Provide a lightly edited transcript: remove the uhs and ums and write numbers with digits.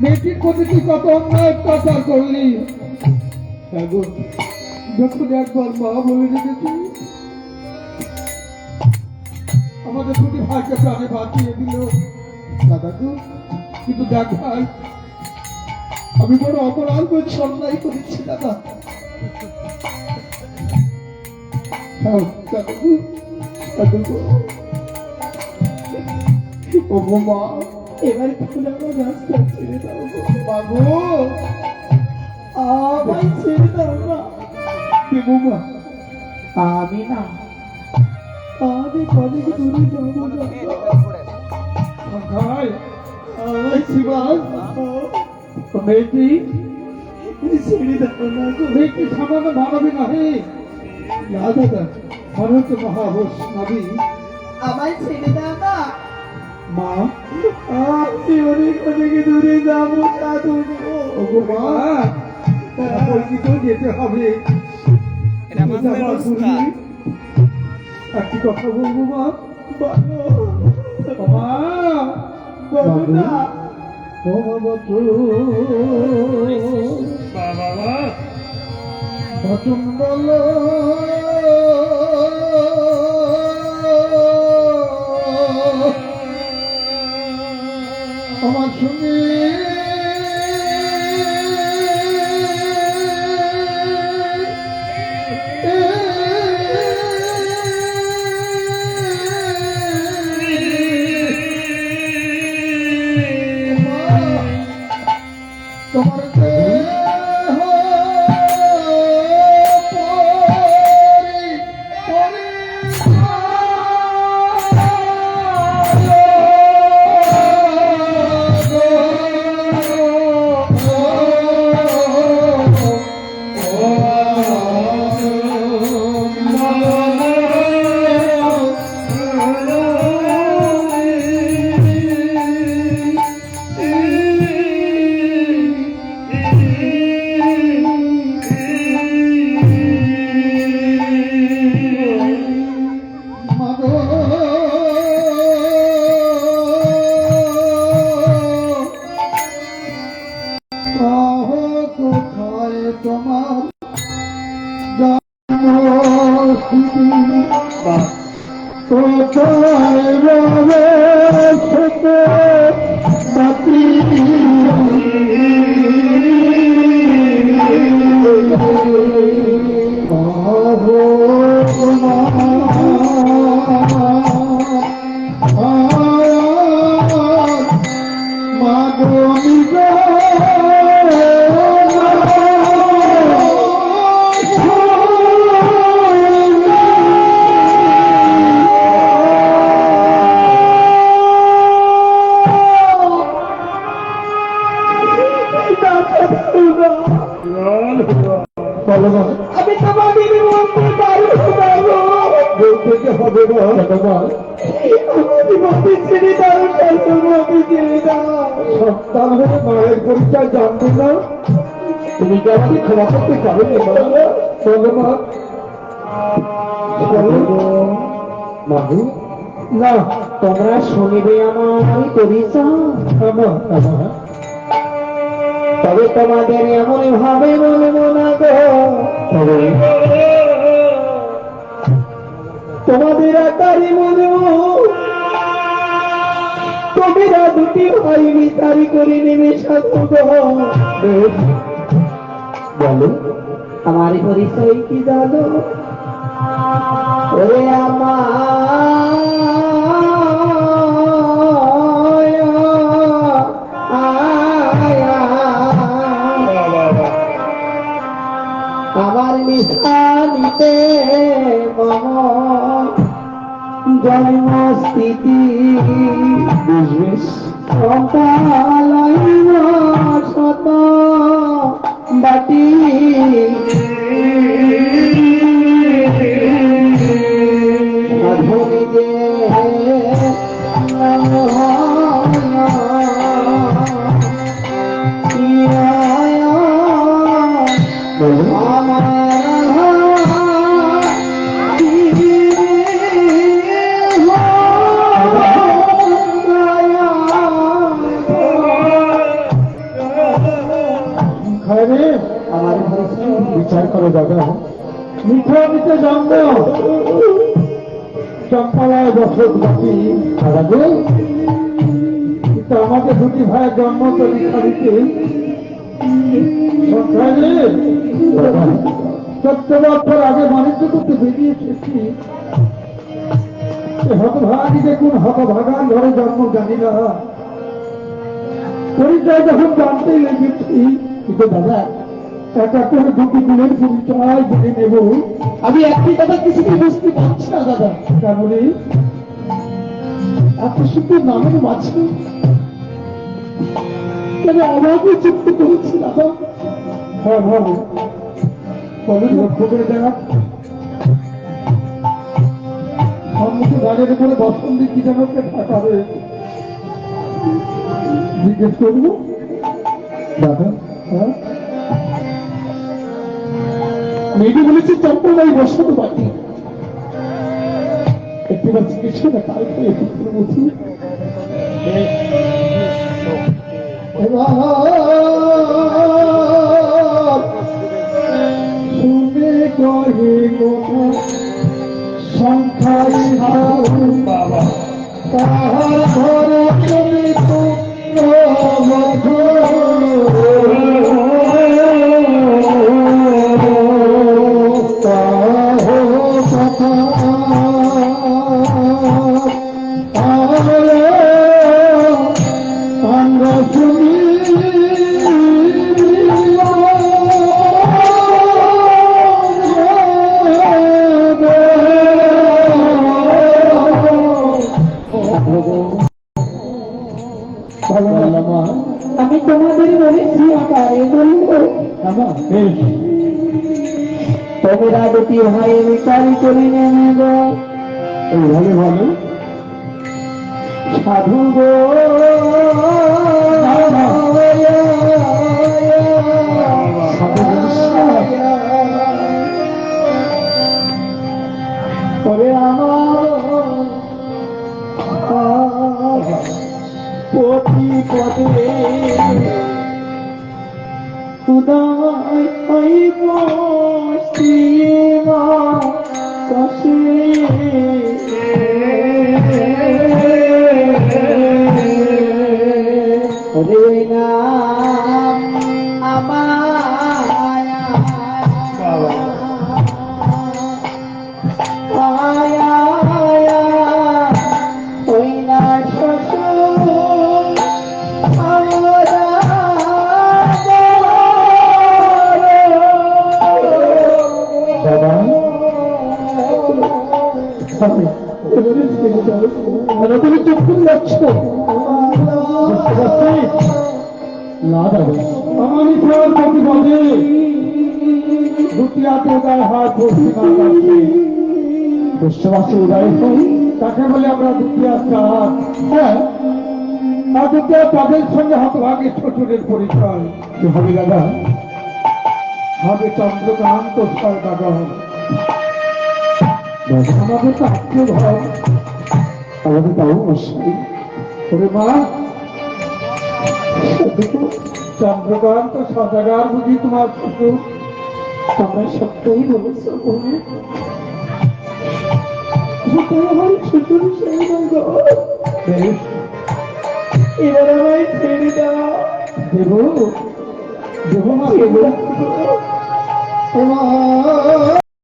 মেয়েটির প্রতি তুই কত অন্যায় অত্যাচার করলি। যখন একবার মা বলে রেখেছি আমাদের দুটি ভাইকে প্রাণে বাঁচিয়ে দিল দাদাকে। কিন্তু দেখ ভাই, আমি বড় অপরাধ করেছি, অন্যায় করেছি দাদা। মা এবার এখন আমার রাস্তা ছেড়ে দাও বাবু, আমায় ছেড়ে দাও না। দেবো মা, আমি না, আমি অনেক দূরে যাবো না ভাই। মেয়েটি ছেড়ে দাও না, মেয়েটি সামান্য মানবী নহে। না দাদা, মনে হচ্ছে মহাবস নবী। আমায় ছেড়ে দাও না মা, আমি অনেক অনেক দূরে যাবো দাদু। মা পরিচিত যেতে হবে। একটি কথা বলবো মা, বচন বলো আমার সঙ্গে। তোমার আমি তোমাদের মধ্যে বলতে হবে সন্তান হয়ে মায়ের পরিচয় জানতে না, তুমি কি আমাকে ক্ষমা করতে পারবে না? তোমরা শুনিবে আমার পরিচয়, তবে তোমাদের এমন ভাবে বলবো না গো, তোমাদের আকারে বলবো তোমরা দুটি ভাই বিচারি করে নেবে সাধু। বলো আমার পরিচয় কি জানো? ওরে আমার নিশানিতে জন্মস্থিতি শত বাটি বিচার করো দাদা। মিঠা মিঠে জন্ম, চম্পালায় বসত বাকি দাদা গো। কিন্তু আমাদের দুটি ভাইয়ের জন্ম তো লিখালিতে 14 বছর আগে বাণিজ্য করতে বেরিয়ে এসেছি। হতভাগী দেখুন, হতভাগার ঘরে জন্ম জানি না, পরিচয় যখন জানতে লেগেছি। কিন্তু দাদা একটা করে দুটি গুণের পরিচয় জেনে নেব। আমি একটি কথা কিছুকে বুঝতে পারছি না দাদা। কেমন এত সুন্দর নামের মাঝে কেন আমাকে যুক্ত করেছি দাদা? হ্যাঁ ভাবো, বলুন লক্ষ্য করে দেখা। সম্মুখে গাড়ির উপরে বসন্তি কি যেন ঢাকা রয়েছে, জিজ্ঞেস করবো দাদা। হ্যাঁ, মেয়েটি বলেছে চম্পলাই বসত বাকি। একটিবার চিকিৎসা না কাল খেয়ে বুঝি শুনে কহে কথা সংখ্যায় বাবা তাহার ঘরে তুমি আমি তোমাদের বলেছি আকারে বলবো তোমরা দুটি ভাই বিচার করে নেব। এইভাবে ভালো সাধু গো তবে আমার পতি পদে উদয় ওই পশ্চিমা কাশে রে নাম আমায় আয়া ওই না শ্বশুর তুমি চক্ষু যাচ্ছ না দাদা। আমার ইচ্ছার প্রতিবাদে দুটি হাতে উদয় হাত বসছি না কাছে বিশ্ববাসী উদয় হই, তাকে বলে আমরা দুটি হাত। হ্যাঁ, আর দুটি হাত তাদের সঙ্গে হতভাগী শ্বশুরের পরিচয় কি হবে দাদা? হবে চন্দ্রকান্ত সরকার। আমাদের তো আত্মীয় ভাব, আমাদের তাও অবশ্যই। ওরে মা, চন্দ্রকান্ত সদাগার বুঝি তোমার শ্বশুর? তোমরা সত্যই বলেছ আমার শ্বশুর সেই এবার আমায় ছেড়ে দেওয়া দেব দেব মা।